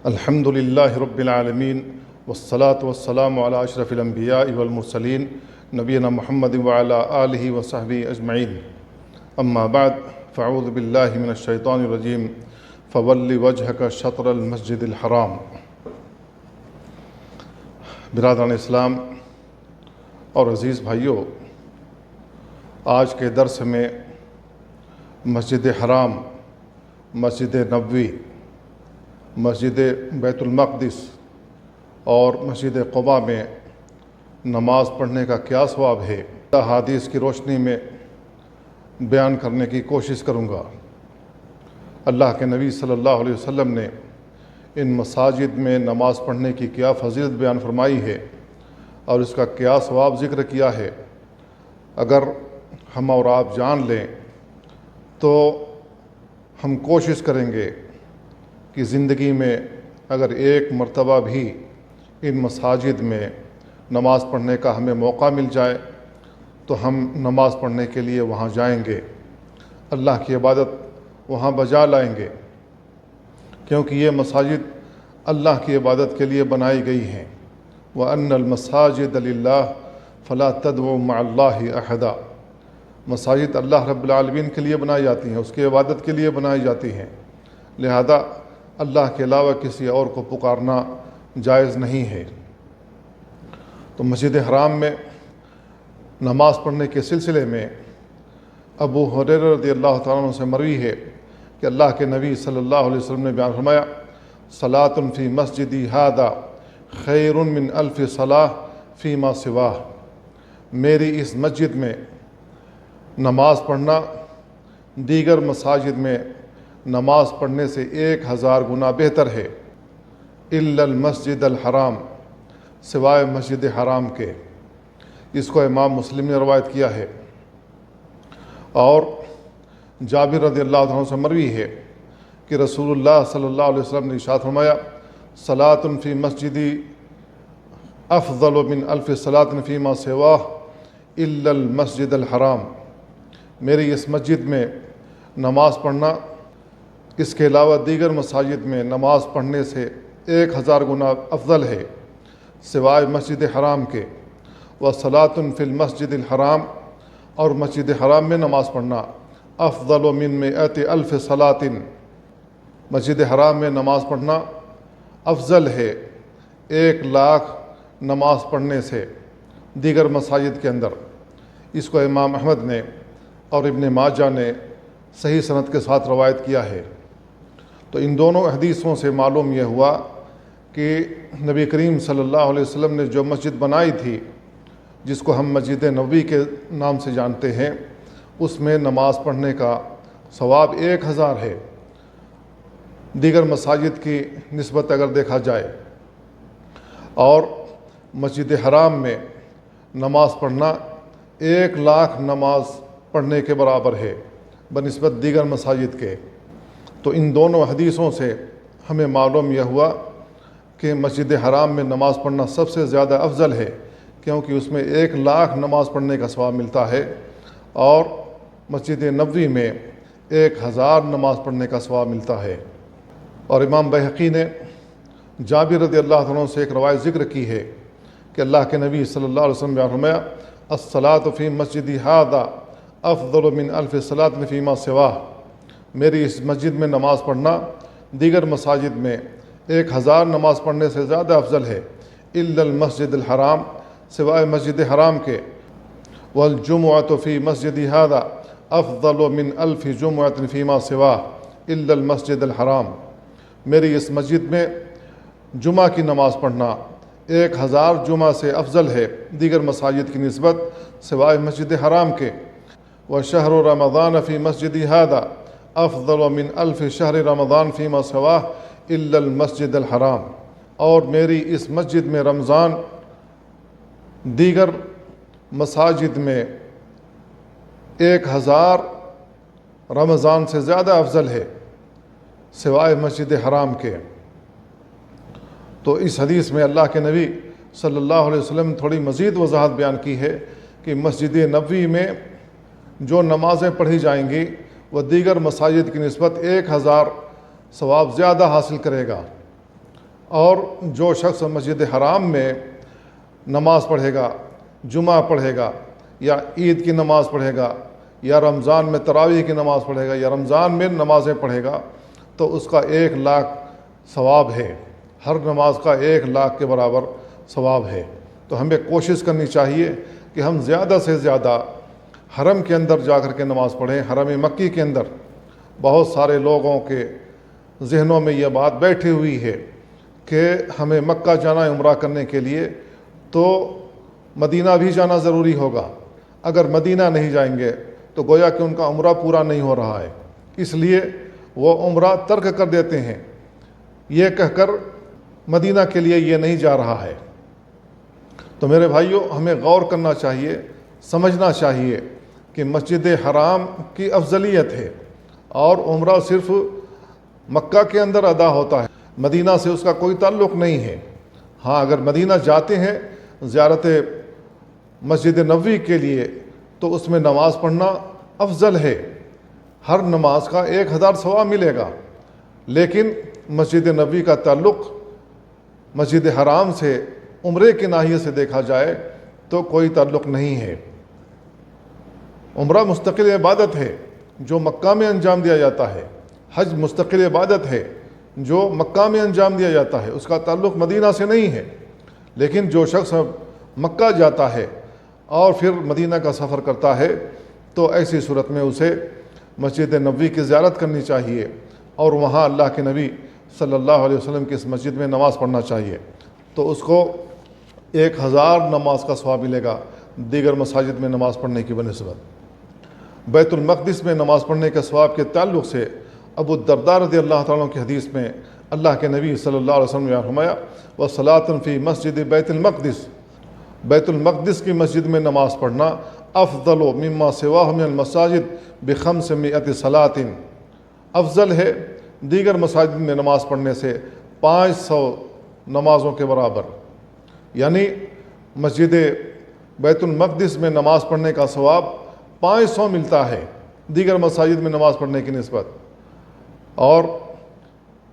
الحمد للہ رب العالمین والصلاة والسلام علی اشرف الانبیاء والمرسلین نبینا محمد وعلی آلہ وصحبہ اجمعین اما بعد فاعوذ باللہ من الشیطان الرجیم فول وجہک شطر المسجد الحرام۔ برادران اسلام اور عزیز بھائیوں، آج کے درس میں مسجد حرام، مسجد نبوی، مسجد بیت المقدس اور مسجد قباء میں نماز پڑھنے کا کیا ثواب ہے، احادیث کی روشنی میں بیان کرنے کی کوشش کروں گا۔ اللہ کے نبی صلی اللہ علیہ وسلم نے ان مساجد میں نماز پڑھنے کی کیا فضیلت بیان فرمائی ہے اور اس کا کیا ثواب ذکر کیا ہے، اگر ہم اور آپ جان لیں تو ہم کوشش کریں گے کہ زندگی میں اگر ایک مرتبہ بھی ان مساجد میں نماز پڑھنے کا ہمیں موقع مل جائے تو ہم نماز پڑھنے کے لیے وہاں جائیں گے، اللہ کی عبادت وہاں بجا لائیں گے، کیونکہ یہ مساجد اللہ کی عبادت کے لیے بنائی گئی ہیں۔ وَأَنَّ الْمَسَاجِدَ لِلَّهِ فَلَا تَدْعُوا مَعَ اللَّهِ أَحَدًا، مساجد اللہ رب العالمین کے لیے بنائی جاتی ہیں، اس کی عبادت کے لیے بنائی جاتی ہیں، لہذا اللہ کے علاوہ کسی اور کو پکارنا جائز نہیں ہے۔ تو مسجد حرام میں نماز پڑھنے کے سلسلے میں ابو ہریرہ رضی اللہ تعالیٰ عنہ سے مروی ہے کہ اللہ کے نبی صلی اللہ علیہ وسلم نے بیان فرمایا، صلاۃ فی مسجدی ھذا خیر من الف صلاۃ فیما سواہ، میری اس مسجد میں نماز پڑھنا دیگر مساجد میں نماز پڑھنے سے 1000 گنا بہتر ہے، الا المسجد الحرام، سوائے مسجد حرام کے۔ اس کو امام مسلم نے روایت کیا ہے۔ اور جابر رضی اللہ عنہ سے مروی ہے کہ رسول اللہ صلی اللہ علیہ وسلم نے ارشاد فرمایا، صلاۃ فی مسجدی افضل من الف صلاۃ فیما سواہ الا المسجد الحرام، میری اس مسجد میں نماز پڑھنا اس کے علاوہ دیگر مساجد میں نماز پڑھنے سے 1000 گنا افضل ہے، سوائے مسجد حرام کے۔ وصلاۃ فی المسجد الحرام، اور مسجد حرام میں نماز پڑھنا افضل من 100,000 صلاۃ، مسجد حرام میں نماز پڑھنا افضل ہے 1,00,000 نماز پڑھنے سے دیگر مساجد کے اندر۔ اس کو امام احمد نے اور ابن ماجہ نے صحیح سند کے ساتھ روایت کیا ہے۔ تو ان دونوں حدیثوں سے معلوم یہ ہوا کہ نبی کریم صلی اللہ علیہ وسلم نے جو مسجد بنائی تھی، جس کو ہم مسجد نبوی کے نام سے جانتے ہیں، اس میں نماز پڑھنے کا ثواب 1000 ہے، دیگر مساجد کی نسبت اگر دیکھا جائے۔ اور مسجد حرام میں نماز پڑھنا 1,00,000 نماز پڑھنے کے برابر ہے بنسبت دیگر مساجد کے۔ تو ان دونوں حدیثوں سے ہمیں معلوم یہ ہوا کہ مسجد حرام میں نماز پڑھنا سب سے زیادہ افضل ہے، کیونکہ اس میں 1,00,000 نماز پڑھنے کا ثواب ملتا ہے، اور مسجد نبوی میں 1000 نماز پڑھنے کا ثواب ملتا ہے۔ اور امام بہقی نے جابر رضی اللہ عنہ سے ایک روایت ذکر کی ہے کہ اللہ کے نبی صلی اللہ علیہ وسلم نے فرمایا، الصلاۃ فی مسجدی ھذا افضل من 1000 صلاۃ فیما سواہ، میری اس مسجد میں نماز پڑھنا دیگر مساجد میں 1000 نماز پڑھنے سے زیادہ افضل ہے، الا المسجد الحرام، سوائے مسجد حرام کے۔ والجمعۃ فی مسجدی ھذا افضل من 1000 جمعۃ فیما سواہ الا المسجد الحرام، میری اس مسجد میں جمعہ کی نماز پڑھنا 1000 جمعہ سے افضل ہے دیگر مساجد کی نسبت سوائے مسجد حرام کے۔ وشہر رمضان فی مسجدی ھذا افضل من 1000 شہر رمضان فیما سواہ الا المسجد الحرام، اور میری اس مسجد میں رمضان دیگر مساجد میں 1000 رمضان سے زیادہ افضل ہے سوائے مسجد حرام کے۔ تو اس حدیث میں اللہ کے نبی صلی اللہ علیہ وسلم نے تھوڑی مزید وضاحت بیان کی ہے کہ مسجد نبوی میں جو نمازیں پڑھی جائیں گی وہ دیگر مساجد کی نسبت 1000 ثواب زیادہ حاصل کرے گا، اور جو شخص مسجد حرام میں نماز پڑھے گا، جمعہ پڑھے گا، یا عید کی نماز پڑھے گا، یا رمضان میں تراویح کی نماز پڑھے گا، یا رمضان میں نمازیں پڑھے گا، تو اس کا 1,00,000 ثواب ہے، ہر نماز کا 1,00,000 کے برابر ثواب ہے۔ تو ہمیں کوشش کرنی چاہیے کہ ہم زیادہ سے زیادہ حرم کے اندر جا کر کے نماز پڑھیں۔ حرم مکی کے اندر بہت سارے لوگوں کے ذہنوں میں یہ بات بیٹھی ہوئی ہے کہ ہمیں مکہ جانا ہے عمرہ کرنے کے لیے، تو مدینہ بھی جانا ضروری ہوگا، اگر مدینہ نہیں جائیں گے تو گویا کہ ان کا عمرہ پورا نہیں ہو رہا ہے، اس لیے وہ عمرہ ترک کر دیتے ہیں، یہ کہہ کر مدینہ کے لیے یہ نہیں جا رہا ہے۔ تو میرے بھائیوں، ہمیں غور کرنا چاہیے، سمجھنا چاہیے کہ مسجد حرام کی افضلیت ہے، اور عمرہ صرف مکہ کے اندر ادا ہوتا ہے، مدینہ سے اس کا کوئی تعلق نہیں ہے۔ ہاں، اگر مدینہ جاتے ہیں زیارت مسجد نبوی کے لیے تو اس میں نماز پڑھنا افضل ہے، ہر نماز کا 1,000 ثواب ملے گا، لیکن مسجد نبوی کا تعلق مسجد حرام سے عمرے کے ناحیے سے دیکھا جائے تو کوئی تعلق نہیں ہے۔ عمرہ مستقل عبادت ہے جو مکہ میں انجام دیا جاتا ہے، حج مستقل عبادت ہے جو مکہ میں انجام دیا جاتا ہے، اس کا تعلق مدینہ سے نہیں ہے۔ لیکن جو شخص مکہ جاتا ہے اور پھر مدینہ کا سفر کرتا ہے تو ایسی صورت میں اسے مسجد نبوی کی زیارت کرنی چاہیے، اور وہاں اللہ کے نبی صلی اللہ علیہ وسلم کی اس مسجد میں نماز پڑھنا چاہیے، تو اس کو 1,000 نماز کا ثواب ملے گا دیگر مساجد میں نماز پڑھنے کی بنسبت۔ بیت المقدس میں نماز پڑھنے کے ثواب کے تعلق سے ابو الدرداء رضی اللہ تعالیٰ عنہ کی حدیث میں اللہ کے نبی صلی اللہ علیہ وسلم نے فرمایا، وَصَلَاةٌ فِي مسجد بیت المقدس، بیت المقدس کی مسجد میں نماز پڑھنا افضل مما سواہ من المساجد ب500 صلاۃ، افضل ہے دیگر مساجد میں نماز پڑھنے سے 500 نمازوں کے برابر، یعنی مسجد بیت المقدس میں نماز پڑھنے کا ثواب 500 ملتا ہے دیگر مساجد میں نماز پڑھنے کی نسبت۔ اور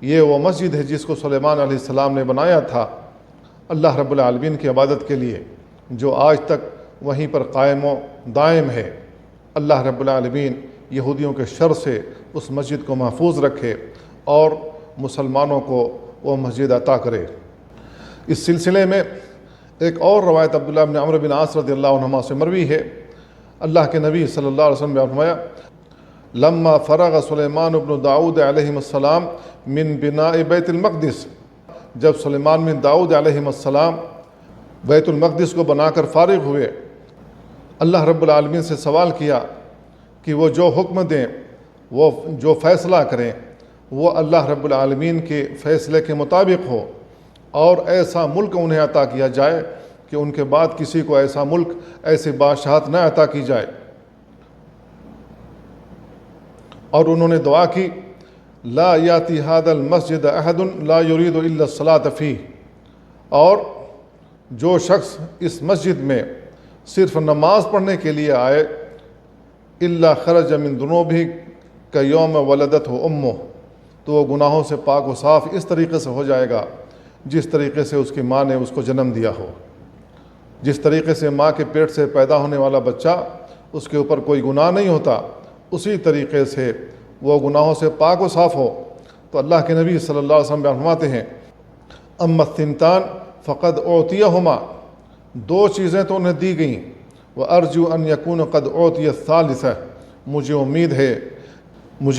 یہ وہ مسجد ہے جس کو سلیمان علیہ السلام نے بنایا تھا اللہ رب العالمین کی عبادت کے لیے، جو آج تک وہیں پر قائم و دائم ہے۔ اللہ رب العالمین یہودیوں کے شر سے اس مسجد کو محفوظ رکھے اور مسلمانوں کو وہ مسجد عطا کرے۔ اس سلسلے میں ایک اور روایت عبداللہ بن عمرو بن عاص رضی اللہ عنہما سے مروی ہے، اللہ کے نبی صلی اللہ علیہ وسلم نے فرمایا، لما فرغ سلیمان بن داؤد علیہ السلام من بناء بیت المقدس، جب سلیمان بن داؤد علیہ السلام بیت المقدس کو بنا کر فارغ ہوئے، اللہ رب العالمین سے سوال کیا کہ وہ جو حکم دیں، وہ جو فیصلہ کریں، وہ اللہ رب العالمین کے فیصلے کے مطابق ہو، اور ایسا ملک انہیں عطا کیا جائے کہ ان کے بعد کسی کو ایسا ملک، ایسی بادشاہت نہ عطا کی جائے۔ اور انہوں نے دعا کی، لا یاتی ھذا المسجد احد لا یرید الا الصلاۃ فیہ، اور جو شخص اس مسجد میں صرف نماز پڑھنے کے لیے آئے، الا خرج من ذنوبہ کیوم ولدتہ امہ، تو وہ گناہوں سے پاک و صاف اس طریقے سے ہو جائے گا جس طریقے سے اس کی ماں نے اس کو جنم دیا ہو۔ جس طریقے سے ماں کے پیٹ سے پیدا ہونے والا بچہ، اس کے اوپر کوئی گناہ نہیں ہوتا، اسی طریقے سے وہ گناہوں سے پاک و صاف ہو۔ تو اللہ کے نبی صلی اللہ علیہ وسلم فرماتے ہیں، اما الثنتان فقد اعطیہما، 2 چیزیں تو انہیں دی گئیں، وارجو ان یکون قد اعطی الثالثہ، مجھے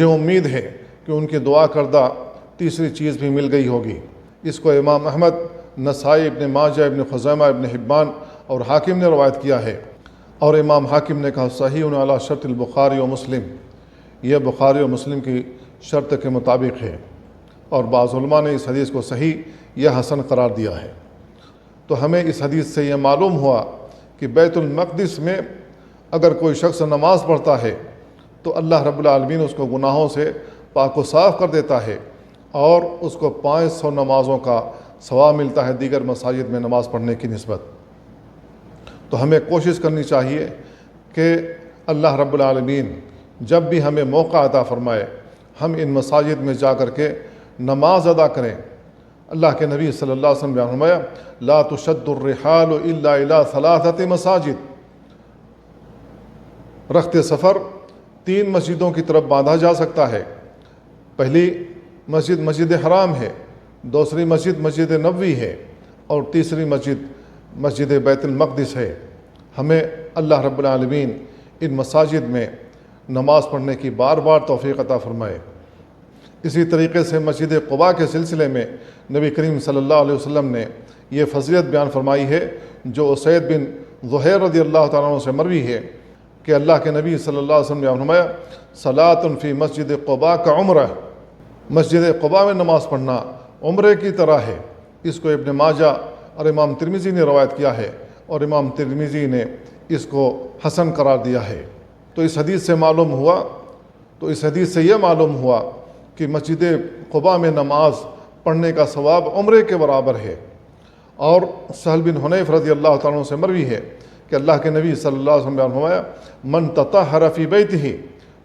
امید ہے کہ ان کی دعا کردہ تیسری چیز بھی مل گئی ہوگی۔ اس کو امام احمد، نسائی، ابن ماجہ، ابن خزیمہ، ابن حبان اور حاکم نے روایت کیا ہے، اور امام حاکم نے کہا صحیح علی شرط البخاری و مسلم، یہ بخاری و مسلم کی شرط کے مطابق ہے، اور بعض علماء نے اس حدیث کو صحیح یا حسن قرار دیا ہے۔ تو ہمیں اس حدیث سے یہ معلوم ہوا کہ بیت المقدس میں اگر کوئی شخص نماز پڑھتا ہے تو اللہ رب العالمین اس کو گناہوں سے پاک و صاف کر دیتا ہے، اور اس کو 500 نمازوں کا ثواب ملتا ہے دیگر مساجد میں نماز پڑھنے کی نسبت۔ تو ہمیں کوشش کرنی چاہیے کہ اللہ رب العالمین جب بھی ہمیں موقع عطا فرمائے، ہم ان مساجد میں جا کر کے نماز ادا کریں۔ اللہ کے نبی صلی اللہ علیہ وسلم نے بیان فرمایا لا تشد الرحال الا الى ثلاثۃ مساجد، رخت سفر 3 مسجدوں کی طرف باندھا جا سکتا ہے۔ پہلی مسجد مسجد حرام ہے، دوسری مسجد مسجد نبوی ہے، اور تیسری مسجد مسجد بیت المقدس ہے۔ ہمیں اللہ رب العالمین ان مساجد میں نماز پڑھنے کی بار بار توفیق عطا فرمائے۔ اسی طریقے سے مسجد قباء کے سلسلے میں نبی کریم صلی اللہ علیہ وسلم نے یہ فضیلت بیان فرمائی ہے جو اسید بن زہیر رضی اللہ تعالیٰ عنہ سے مروی ہے کہ اللہ کے نبی صلی اللہ علیہ وسلم نے بیان فرمایا صلاۃ فی مسجد قباء کا عمرہ، مسجد قباء میں نماز پڑھنا عمرے کی طرح ہے۔ اس کو ابن ماجہ اور امام ترمذی نے روایت کیا ہے، اور امام ترمذی نے اس کو حسن قرار دیا ہے۔ تو اس حدیث سے یہ معلوم ہوا کہ مسجد قباء میں نماز پڑھنے کا ثواب عمرے کے برابر ہے۔ اور سہل بن حنیف رضی اللہ تعالیٰ عنہ سے مروی ہے کہ اللہ کے نبی صلی اللہ علیہ وسلم نے بیان فرمایا من تطہر فی بیتہ،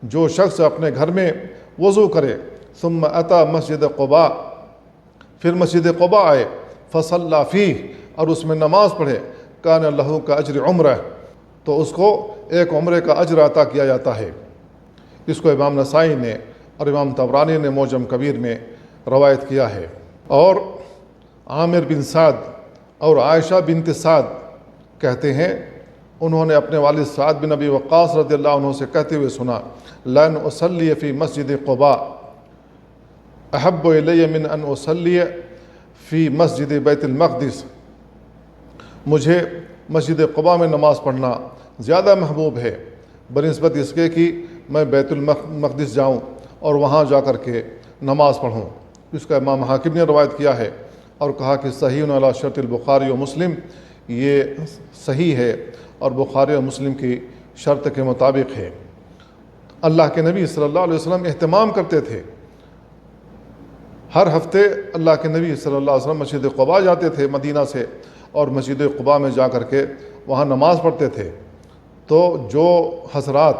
جو شخص اپنے گھر میں وضو کرے ثم اتی مسجد قباء، پھر مسجد قباء آئے فصلی فیہ، اور اس میں نماز پڑھے کان لہ کا اجر عمرہ، تو اس کو ایک عمرے کا اجر عطا کیا جاتا ہے۔ اس کو امام نسائی نے اور امام طبرانی نے معجم کبیر میں روایت کیا ہے۔ اور عامر بن سعد اور عائشہ بنت سعد کہتے ہیں انہوں نے اپنے والد سعد بن ابی وقاص رضی اللہ عنہ سے کہتے ہوئے سنا لن اصلی فی مسجد قباء احب الی من ان اصلی فی مسجد بیت المقدس، مجھے مسجد قباء میں نماز پڑھنا زیادہ محبوب ہے بنسبت اس کے کہ میں بیت المقدس جاؤں اور وہاں جا کر کے نماز پڑھوں۔ اس کا امام حاکم نے روایت کیا ہے اور کہا کہ صحیح علی شرط البخاری و مسلم، یہ صحیح ہے اور بخاری و مسلم کی شرط کے مطابق ہے۔ اللہ کے نبی صلی اللہ علیہ وسلم اہتمام کرتے تھے، ہر ہفتے اللہ کے نبی صلی اللہ علیہ وسلم مسجد قباء جاتے تھے مدینہ سے، اور مسجد قباء میں جا کر کے وہاں نماز پڑھتے تھے۔ تو جو حضرات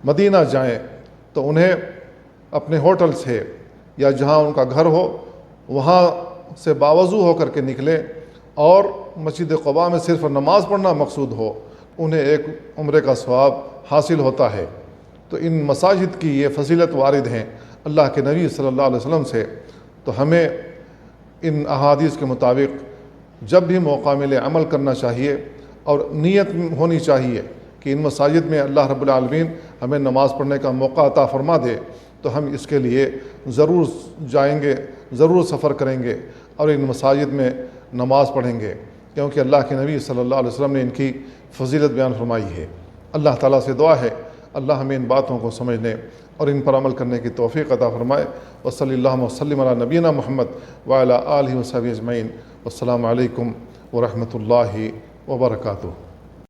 مدینہ جائیں تو انہیں اپنے ہوٹل سے یا جہاں ان کا گھر ہو وہاں سے باوضو ہو کر کے نکلیں، اور مسجد قباء میں صرف نماز پڑھنا مقصود ہو، انہیں ایک عمرے کا ثواب حاصل ہوتا ہے۔ تو ان مساجد کی یہ فضیلت وارد ہیں اللہ کے نبی صلی اللہ علیہ وسلم سے، تو ہمیں ان احادیث کے مطابق جب بھی موقع ملے عمل کرنا چاہیے، اور نیت ہونی چاہیے کہ ان مساجد میں اللہ رب العالمین ہمیں نماز پڑھنے کا موقع عطا فرما دے، تو ہم اس کے لیے ضرور جائیں گے، ضرور سفر کریں گے اور ان مساجد میں نماز پڑھیں گے، کیونکہ اللہ کے نبی صلی اللہ علیہ وسلم نے ان کی فضیلت بیان فرمائی ہے۔ اللہ تعالیٰ سے دعا ہے اللہ ہمیں ان باتوں کو سمجھنے اور ان پر عمل کرنے کی توفیق عطا فرمائے۔ وصلی اللہ وسلم علی نبینا محمد وعلی آلہ وصحبہ اجمعین۔ والسلام علیکم ورحمۃ اللہ وبرکاتہ۔